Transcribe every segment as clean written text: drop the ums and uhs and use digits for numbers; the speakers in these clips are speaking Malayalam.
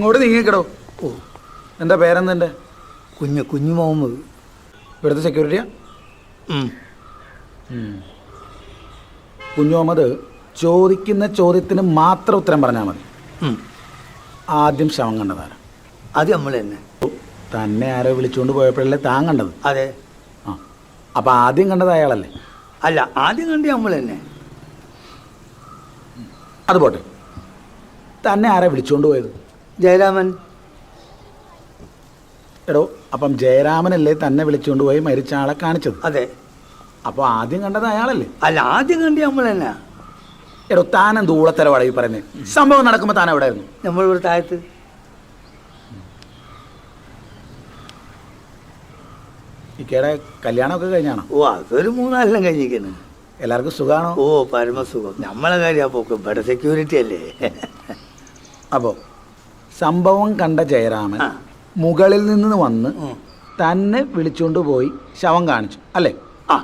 ഇങ്ങോട്ട് നീങ്ങിക്കിടോ. ഓ, എന്താ പേരെന്തെൻ്റെ? കുഞ്ഞു മുഹമ്മദ്. ഇവിടുത്തെ സെക്യൂരിറ്റിയാ? കുഞ്ഞു മുഹമ്മദ്, ചോദിക്കുന്ന ചോദ്യത്തിന് മാത്രം ഉത്തരം പറഞ്ഞാൽ മതി. ആദ്യം ശവം കണ്ടതാരാ? അത് നമ്മൾ തന്നെ. തന്നെ ആരോ വിളിച്ചുകൊണ്ട് പോയപ്പോഴല്ലേ താൻ കണ്ടത്? അതെ. ആ, അപ്പം ആദ്യം കണ്ടത് അയാളല്ലേ? അല്ല, ആദ്യം കണ്ടി നമ്മൾ തന്നെ. അത് പോട്ടെ, തന്നെ ആരാ വിളിച്ചുകൊണ്ട് പോയത്? ജയരാമൻ. എടോ, അപ്പം ജയരാമനല്ലേ തന്നെ വിളിച്ചുകൊണ്ട് പോയി മരിച്ച ആളെ കാണിച്ചത്? അതെ. അപ്പോൾ ആദ്യം കണ്ടത് അയാളല്ലേ? അല്ല, ആദ്യം കണ്ടി നമ്മൾ തന്നെ. എടോ, താനെന്ത് ഊളത്തരവാടാ ഈ പറയുന്നത്? സംഭവം നടക്കുമ്പോൾ താൻ എവിടെ ആയിരുന്നു? നമ്മളിവിടെ താഴത്ത്. ഇക്കയുടെ കല്യാണമൊക്കെ കഴിഞ്ഞാണോ? ഓ, അതൊരു 3-4 കഴിഞ്ഞിരിക്കുന്നു. എല്ലാവർക്കും സുഖമാണോ? ഓ, പരമസുഖം. നമ്മളെ കാര്യം പോക്ക് ഇവിടെ സെക്യൂരിറ്റി അല്ലേ. അപ്പോൾ സംഭവം കണ്ട ജയരാമൻ മുകളിൽ നിന്ന് വന്ന് തന്നെ വിളിച്ചുകൊണ്ട് പോയി ശവം കാണിച്ചു അല്ലേ? ആ.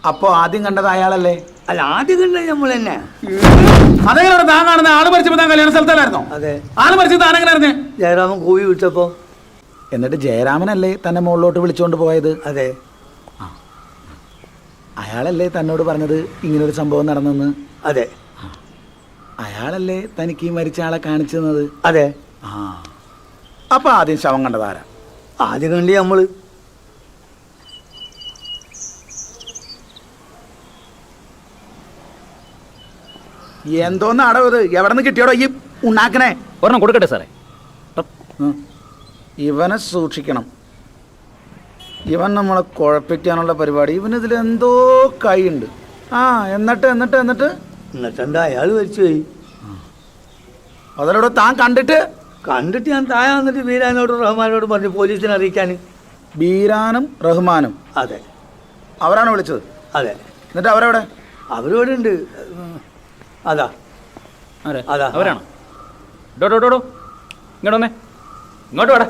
അപ്പോൾ ആദ്യം കണ്ടത് അയാളല്ലേ? അല്ല, ആദ്യം കണ്ടത് നമ്മൾ തന്നെ. അതെങ്ങനെ താൻ കാണുന്നത്? ആള് മരിച്ചപ്പോൾ താൻ കല്യാണ സ്ഥലത്തല്ലായിരുന്നോ? അതെ. ആള് മരിച്ചത് താൻ എങ്ങനെയായിരുന്നു? ജയരാമൻ കൂവി വിളിച്ചപ്പോ. എന്നിട്ട് ജയരാമനല്ലേ തന്നെ മുകളിലോട്ട് വിളിച്ചുകൊണ്ട് പോയത്? അതെ. അയാളല്ലേ തന്നോട് പറഞ്ഞത് ഇങ്ങനൊരു സംഭവം നടന്നെന്ന്? അതെ. അയാളല്ലേ തനിക്ക് ഈ മരിച്ച ആളെ കാണിച്ചു തന്നത്? അതെ. ആ, അപ്പൊ ആദ്യം ശവം കണ്ടതാരാ? ആദ്യം കണ്ടി നമ്മള്. എന്തോന്ന് അടവ് ഇത്? എവിടെ നിന്ന് കിട്ടിയോടോ ഈ ഉണ്ടാക്കണേ? ഒരെണ്ണം കൊടുക്കട്ടെ സാറേ. ഇവനെ സൂക്ഷിക്കണം. ഇവൻ നമ്മളെ കുഴപ്പിക്കാനുള്ള പരിപാടി. ഇവനിതിലെന്തോ കൈയുണ്ട്. ആ, എന്നിട്ടെന്താ അയാൾ മരിച്ചുപോയി. അതിലൂടെ താൻ കണ്ടിട്ട് ഞാൻ താഴെ വന്നിട്ട് ബീരാനോടും റഹ്മാനോട് പറഞ്ഞു പോലീസിനെ അറിയിക്കാൻ. ബീരാനും റഹ്മാനും? അതെ. അവരാണ് വിളിച്ചത്? അതെ. എന്നിട്ട് അവരെവിടെ? അവരോട് ഉണ്ട്. അതാ അതാ അവരാണോ? ഡോ ഇങ്ങോട്ട് വന്നേ. ഇങ്ങോട്ട് വേടാ.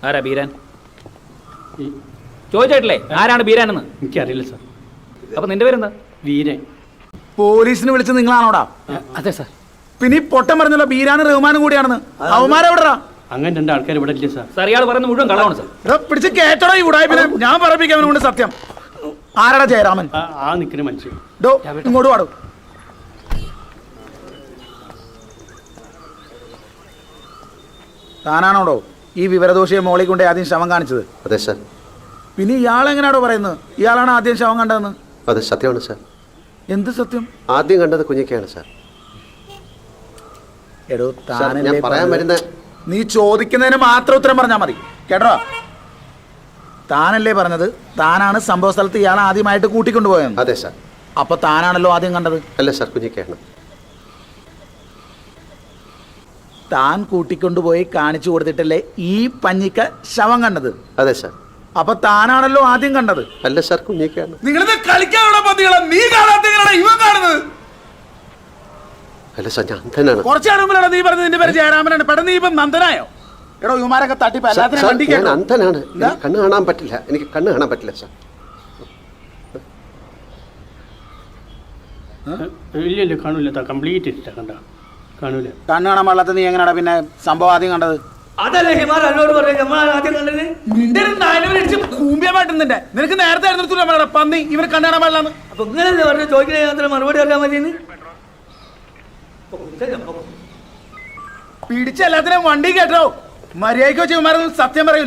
ആരാ ബീരാൻ? ചോദിച്ചിട്ടില്ലേ ആരാണ് ബീരാനെന്ന്? എനിക്കറിയില്ല സാർ. അപ്പൊ നിന്റെ പേരെന്താ? വീരൻ. പോലീസിന് വിളിച്ചത് നിങ്ങളാണോടാ? അതെ സാർ. പിന്നെ ഈ പൊട്ടം പറഞ്ഞല്ലോ ബീരാനും റഹ്മാനും കൂടിയാണെന്ന്. അവന്മാരെവിടാ? അങ്ങനെ 2 ആൾക്കാർ ഇവിടെ ഇല്ല സാർ. സാർ, ഇയാൾ പറയുന്നത് മുഴുവൻ കളവാണ് സാർ. പിടിച്ച് കേട്ടോടാ ഈ ഉടായ്പിനെ. ഞാൻ പറയിപ്പിക്കാനുണ്ട് സത്യം. ആരാടാ ജയരാമൻ? ആ നിൽക്കുന്ന മനുഷ്യൻ. ഡോ, ഇങ്ങോട്ട് പാടും. താനാണോടോ ഈ വിവരദോഷിയെ മോളിൽ കൊണ്ട് ആദ്യം ശവം കാണിച്ചത്? അതെ സാർ. പിന്നെ ഇയാളെങ്ങനെയാണോ പറയുന്നത് ഇയാളാണ് ആദ്യം ശവം കണ്ടതെന്ന്? അത് സത്യമാണ് സാർ. എന്ത് സത്യം? ആദ്യം കണ്ടത് കുഞ്ഞിക്കയാണ് സാർ. എടോ, ഞാൻ പറയാൻ വരുന്ന നീ ചോദിക്കുന്നതിന് മാത്രം ഉത്തരം പറഞ്ഞാൽ മതി കേട്ടോ. താനല്ലേ പറഞ്ഞത് താനാണ് സംഭവ സ്ഥലത്ത് ഇയാളെ ആദ്യമായിട്ട് കൂട്ടിക്കൊണ്ടുപോയെന്ന്? അതെ സാർ. അപ്പൊ താനാണല്ലോ ആദ്യം കണ്ടത്? അല്ല സാർ, കുഞ്ഞിക്കയാണ്. താൻ കൂട്ടിക്കൊണ്ടുപോയി കാണിച്ചു കൊടുത്തിട്ടല്ലേ ഈ പഞ്ഞിക്ക ശവം കണ്ടത്? അതെ സാർ. അപ്പൊ താനാണല്ലോ ആദ്യം കണ്ടത്? അല്ല സാർ, കുഞ്ഞിക്കയാണ്. നിങ്ങളിത് കളിക്കാനുള്ള പന്തികളാ. നീ കാണാത്ത ഇവൻ കാണുന്നത്. അല്ല സാർ, ഞാൻ അന്ധനാണ്. കുറച്ചാണ് മുമ്പിലാണ് നീ പറഞ്ഞത് നിന്റെ പേര് ജയരാമനാണ്. പെട്ടെന്ന് നീ ഇപ്പം നന്ദനായോ? എടോ, ഇവന്മാരൊക്കെ തട്ടിപ്പ് എല്ലാത്തിനും വണ്ടി ഞാൻ അന്ധനാണ്. എനിക്ക് കണ്ണ് കാണാൻ പറ്റില്ല. സാർ. ഇല്ല കാണൂല. കംപ്ലീറ്റ് ഇല്ല. കാണൂല. കണ്ണ് കാണാൻ പാടില്ലാത്ത നീ എങ്ങനെയാ പിന്നെ സംഭവം ആദ്യം കണ്ടത്? അതല്ലേ ഹിമാർ എന്നോട് പറഞ്ഞു നമ്മൾ ആദ്യം കണ്ടത്. നിനക്ക് നേരത്തെ ആയിരുന്നു പന്നി ഇവർ കണ്ണ് കാണാൻ പാടില്ലാന്ന്. അപ്പൊ ഇങ്ങനെയല്ലേ പറഞ്ഞു ചോദിക്കുന്ന മറുപടി അറിയാൻ മതിയെന്ന്. പിടിച്ച എല്ലാത്തിനും വണ്ടി കേട്ടോ. മര്യാദയ്ക്ക് വെച്ച് ഇവന്മാരൊന്നും സത്യം പറയൂ.